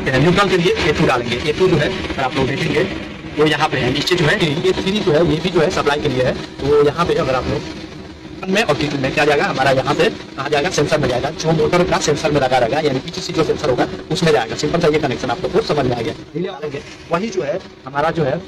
सकते हैं। न्यूट्रल के लिए A2 डालेंगे। A2 जो है अगर आप लोग देखेंगे तो यहाँ पे है, नीचे जो है A3 जो है ये भी जो है सप्लाई के लिए है। तो यहाँ पे अगर आप लोग में और T2 में क्या जाएगा हमारा, यहाँ से कहाँ जाएगा, सेंसर में जाएगा, जो मोटर का सेंसर में लगा रहेगा, यानी पीटीसी जो सेंसर होगा उसमें जाएगा। सिंपल सा ये कनेक्शन आप लोग को समझ में आ गया। वही जो है हमारा जो है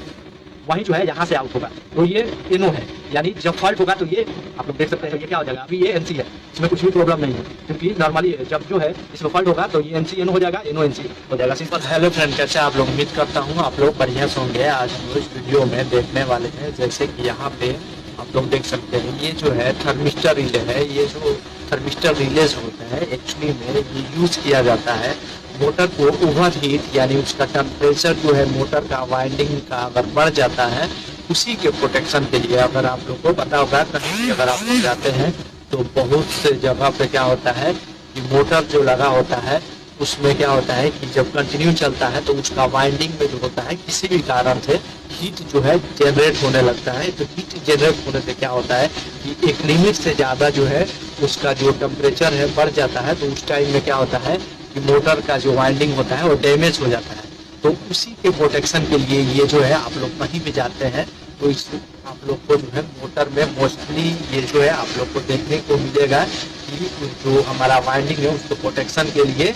वही जो है यहाँ से आउट होगा, तो ये एनो है, यानी जब फॉल्ट होगा तो ये आप लोग देख सकते हैं ये क्या हो जाएगा। अभी ये एनसी है, इसमें कुछ भी प्रॉब्लम नहीं है, क्योंकि नॉर्मली जब जो है इसमें फॉल्ट होगा तो ये एनसी एनो हो जाएगा, एनो एनसी हो जाएगा, सिंपल। हेलो फ्रेंड, कैसे आप लोग? उम्मीद करता हूँ आप लोग बढ़िया से होंगे। आज हम इस वीडियो में देखने वाले हैं, जैसे कि यहाँ पे आप लोग देख सकते हैं ये जो है थर्मिस्टर रिले है। ये जो थर्मिस्टर रिलेज होते हैं एक्चुअली में ये यूज किया जाता है मोटर को ओवर हीट, यानी उसका टेम्परेचर जो है मोटर का वाइंडिंग का अगर बढ़ जाता है उसी के प्रोटेक्शन के लिए। अगर आप लोग को पता होगा कहीं भी अगर आप लोग जाते हैं तो बहुत से जगह पे क्या होता है कि मोटर जो लगा होता है उसमें क्या होता है कि जब कंटिन्यू चलता है तो उसका वाइंडिंग में जो होता है किसी भी कारण से हीट जो है जनरेट होने लगता है। तो हीट जनरेट होने से क्या होता है कि एक लिमिट से ज़्यादा जो है उसका जो टेम्परेचर है बढ़ जाता है, तो उस टाइम में क्या होता है कि मोटर का जो वाइंडिंग होता है वो डैमेज हो जाता है। तो उसी के प्रोटेक्शन के लिए ये जो है आप लोग कहीं भी जाते हैं तो इस आप लोग को जो है मोटर में मोस्टली ये जो है आप लोग को देखने को मिलेगा कि जो हमारा वाइंडिंग है उसको प्रोटेक्शन के लिए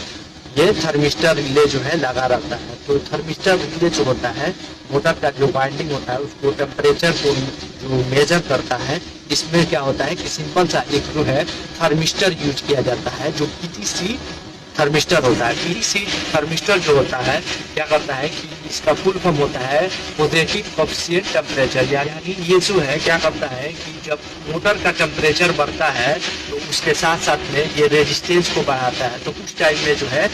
ये थर्मिस्टर रिले जो है लगा रहता है। तो थर्मिस्टर रिले जो होता है मोटर का जो वाइंडिंग होता है उसको टेम्परेचर को जो मेजर करता है। इसमें क्या होता है कि सिंपल सा एक जो है थर्मिस्टर यूज किया जाता है जो पीटीसी थर्मिस्टर होता है। पीटीसी थर्मिस्टर जो होता है क्या करता है कि इसका फुल फॉर्म होता है पॉजिटिव कोएफिशिएंट टेम्परेचर, यानी ये जो है क्या करता है कि जब मोटर का टेम्परेचर बढ़ता है तो उसके साथ साथ में ये रेजिस्टेंस को बढ़ाता है। तो उस टाइम में जो है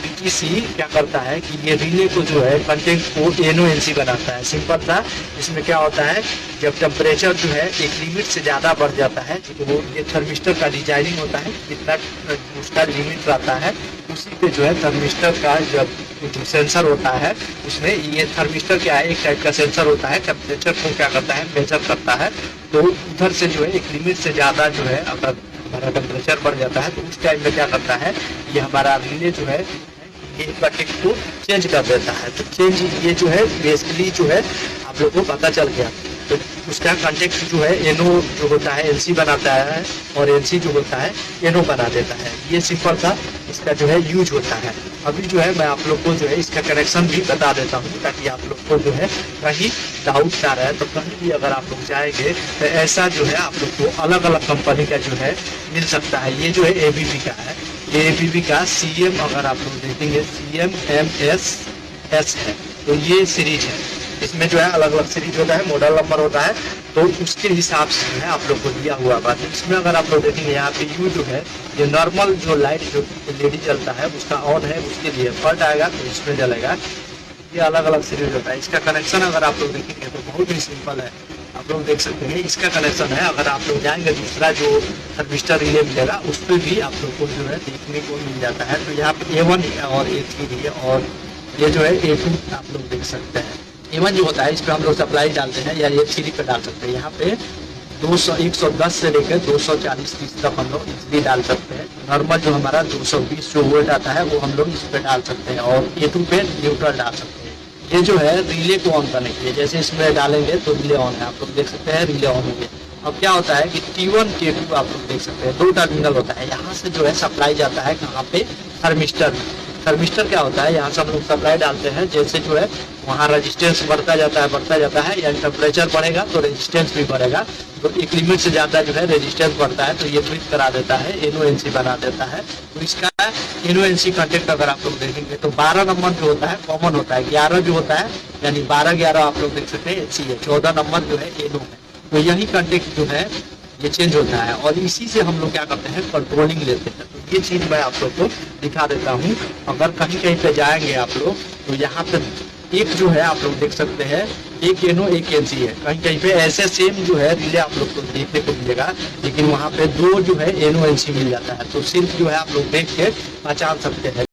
पीटीसी क्या करता है कि ये रिले को जो है कंटेंट को एनो एनसी बनाता है। सिंपल सा इसमें क्या होता है जब टेम्परेचर जो है एक लिमिट से ज़्यादा बढ़ जाता है तो वो ये थर्मिस्टर का डिजाइनिंग होता है कितना उसका लिमिट रहता है, उसी पे जो है थर्मिस्टर का जब जो सेंसर होता है उसमें ये थर्मिस्टर क्या है एक टाइप का सेंसर होता है, टेम्परेचर को क्या करता है मेजर करता है। तो उधर से जो है एक लिमिट से ज़्यादा जो है अगर हमारा टेम्परेचर बढ़ जाता है तो उस टाइम में क्या करता है ये हमारा रिले जो है ये कंटेक्ट को चेंज कर देता है। तो चेंज ये जो है बेसिकली जो है आप लोग को पता चल गया। तो उसका कंटेक्ट जो है एनो जो होता है एनसी बनाता है और एनसी जो होता है एनो बना देता है। ये सिंपल सा इसका जो है यूज होता है। अभी जो है मैं आप लोग को जो है इसका कनेक्शन भी बता देता हूँ ताकि आप लोग को जो है कहीं डाउट आ रहा है तो कहीं भी अगर आप लोग जाएंगे तो ऐसा जो है आप लोग को अलग अलग कंपनी का जो है मिल सकता है। ये जो है एबीबी का है, एबीबी का CM अगर आप लोग देखेंगे CMMSS है, तो ये सीरीज है। इसमें जो है अलग अलग सीरीज होता है, मॉडल नंबर होता है, तो उसके हिसाब से जो है आप लोग को दिया हुआ बात है। इसमें अगर आप लोग देखेंगे यहाँ पे यू जो है ये नॉर्मल जो लाइट जो LED जलता है उसका ऑन है, उसके लिए फॉल्ट आएगा तो इसमें जलेगा। ये अलग अलग सीरीज होता है। इसका कनेक्शन अगर आप लोग देखेंगे तो बहुत ही सिंपल है, आप लोग देख सकते हैं इसका कनेक्शन है। अगर आप लोग जाएंगे दूसरा जो थर्मिस्टर रिले मिलेगा उस पर भी आप लोग को जो है देखने को मिल जाता है। तो यहाँ पे A1 और A3 है और ये जो है A2 आप लोग देख सकते हैं। A1 जो होता है इस पर हम लोग सप्लाई डालते हैं या A3 पे डाल सकते हैं। यहाँ पे 110 से लेकर 240-30 तक हम लोग इजली डाल सकते हैं। नॉर्मल जो हमारा 220 जो वोल्ट आता है वो हम लोग इस पर डाल सकते हैं और A2 पे न्यूट्रल डाल सकते हैं। ये जो है रिले को ऑन करने के लिए, जैसे इसमें डालेंगे तो रिले ऑन है, आप लोग देख सकते हैं रिले ऑन हो गया। अब क्या होता है कि T1 T2 आप लोग देख सकते हैं दो टर्मिनल होता है। यहाँ से जो है सप्लाई जाता है कहाँ पे, थर्मिस्टर। थर्मिस्टर क्या होता है यहाँ से हम लोग सप्लाई डालते हैं, जैसे जो है वहाँ रेजिस्टेंस बढ़ता जाता है, यानी टेम्परेचर बढ़ेगा तो रेजिस्टेंस भी बढ़ेगा। तो एक लिमिट से ज़्यादा जो है रेजिस्टेंस बढ़ता है तो ये ट्विट करा देता है, एनो एनसी बना देता है। तो इसका एनो एनसी कंटेक्ट अगर आप लोग देखेंगे तो 12 नंबर जो होता है कॉमन होता है, 11 जो होता है यानी 12-11 आप लोग देख सकते हैं एनसी है, 14 नंबर जो है एनो है। तो यही कंटेक्ट जो है ये चेंज होता है और इसी से हम लोग क्या करते हैं कंट्रोलिंग लेते हैं। तो ये चीज़ मैं आप लोग को दिखा देता हूँ। अगर कहीं पे जाएंगे आप लोग तो यहाँ पे एक जो है आप लोग देख सकते हैं एक एनो एक एनसी है, कहीं पे ऐसे सेम जो है रिले आप लोग को देखने को मिलेगा, लेकिन वहाँ पे दो जो है एनो एनसी मिल जाता है। तो सिर्फ जो है आप लोग देख के पहचान सकते हैं।